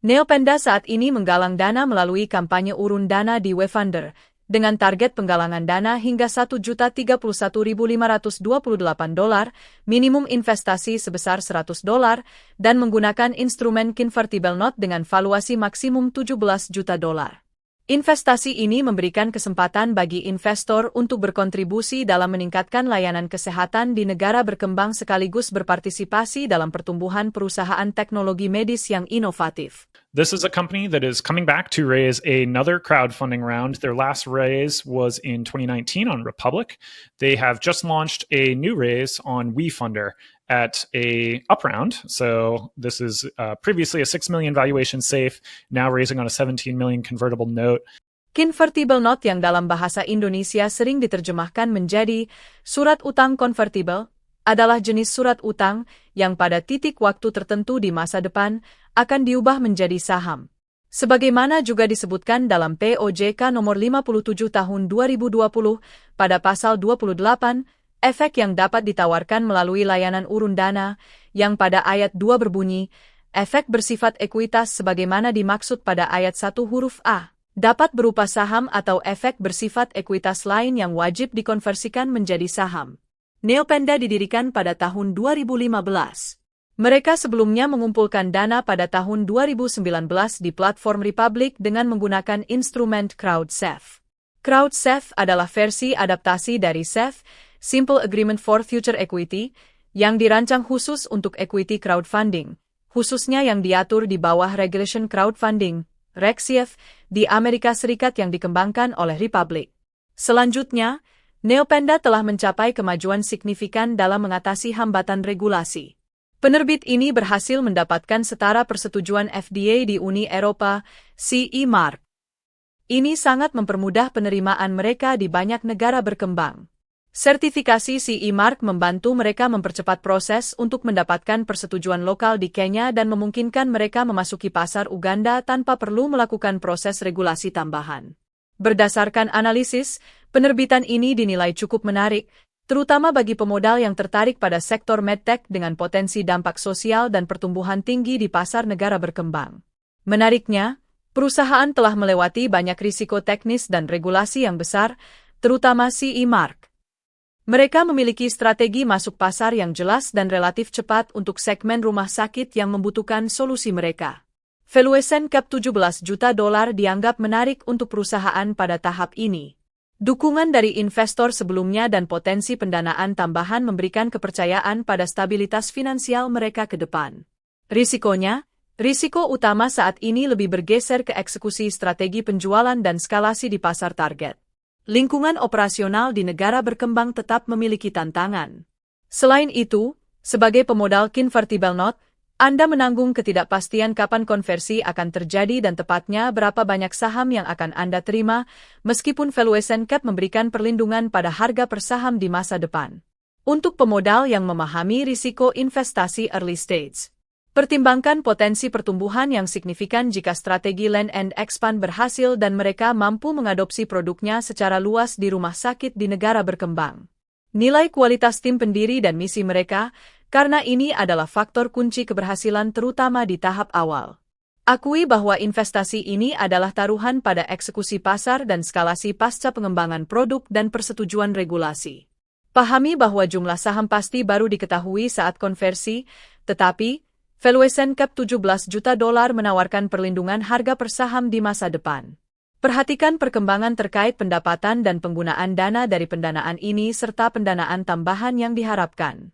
Neopenda saat ini menggalang dana melalui kampanye urun dana di WeFunder, dengan target penggalangan dana hingga $1.031.528, minimum investasi sebesar $100, dan menggunakan instrumen convertible note dengan valuasi maksimum $17 juta. Investasi ini memberikan kesempatan bagi investor untuk berkontribusi dalam meningkatkan layanan kesehatan di negara berkembang sekaligus berpartisipasi dalam pertumbuhan perusahaan teknologi medis yang inovatif. This is a company that is coming back to raise another crowdfunding round. Their last raise was in 2019 on Republic. They have just launched a new raise on WeFunder at a up round. So this is previously a 6 million valuation safe, now raising on a 17 million convertible note. Convertible note yang dalam bahasa Indonesia sering diterjemahkan menjadi surat utang konvertibel adalah jenis surat utang yang pada titik waktu tertentu di masa depan akan diubah menjadi saham. Sebagaimana juga disebutkan dalam POJK nomor 57 tahun 2020 pada pasal 28, efek yang dapat ditawarkan melalui layanan urun dana, yang pada ayat 2 berbunyi, efek bersifat ekuitas sebagaimana dimaksud pada ayat 1 huruf A, dapat berupa saham atau efek bersifat ekuitas lain yang wajib dikonversikan menjadi saham. Neopenda didirikan pada tahun 2015. Mereka sebelumnya mengumpulkan dana pada tahun 2019 di platform Republic dengan menggunakan instrumen CrowdSafe. CrowdSafe adalah versi adaptasi dari SAFE, Simple Agreement for Future Equity, yang dirancang khusus untuk equity crowdfunding, khususnya yang diatur di bawah Regulation Crowdfunding, RegCF, di Amerika Serikat yang dikembangkan oleh Republic. Selanjutnya, Neopenda telah mencapai kemajuan signifikan dalam mengatasi hambatan regulasi. Penerbit ini berhasil mendapatkan setara persetujuan FDA di Uni Eropa, CE Mark. Ini sangat mempermudah penerimaan mereka di banyak negara berkembang. Sertifikasi CE Mark membantu mereka mempercepat proses untuk mendapatkan persetujuan lokal di Kenya dan memungkinkan mereka memasuki pasar Uganda tanpa perlu melakukan proses regulasi tambahan. Berdasarkan analisis, penerbitan ini dinilai cukup menarik, terutama bagi pemodal yang tertarik pada sektor medtech dengan potensi dampak sosial dan pertumbuhan tinggi di pasar negara berkembang. Menariknya, perusahaan telah melewati banyak risiko teknis dan regulasi yang besar, terutama CE Mark. Mereka memiliki strategi masuk pasar yang jelas dan relatif cepat untuk segmen rumah sakit yang membutuhkan solusi mereka. Valuation cap $17 juta dianggap menarik untuk perusahaan pada tahap ini. Dukungan dari investor sebelumnya dan potensi pendanaan tambahan memberikan kepercayaan pada stabilitas finansial mereka ke depan. Risiko utama saat ini lebih bergeser ke eksekusi strategi penjualan dan skalasi di pasar target. Lingkungan operasional di negara berkembang tetap memiliki tantangan. Selain itu, sebagai pemodal convertible note, Anda menanggung ketidakpastian kapan konversi akan terjadi dan tepatnya berapa banyak saham yang akan Anda terima, meskipun valuation cap memberikan perlindungan pada harga per saham di masa depan. Untuk pemodal yang memahami risiko investasi early stage, pertimbangkan potensi pertumbuhan yang signifikan jika strategi land and expand berhasil dan mereka mampu mengadopsi produknya secara luas di rumah sakit di negara berkembang. Nilai kualitas tim pendiri dan misi mereka, karena ini adalah faktor kunci keberhasilan terutama di tahap awal. Akui bahwa investasi ini adalah taruhan pada eksekusi pasar dan skalasi pasca pengembangan produk dan persetujuan regulasi. Pahami bahwa jumlah saham pasti baru diketahui saat konversi, tetapi valuation cap $17 juta menawarkan perlindungan harga per saham di masa depan. Perhatikan perkembangan terkait pendapatan dan penggunaan dana dari pendanaan ini serta pendanaan tambahan yang diharapkan.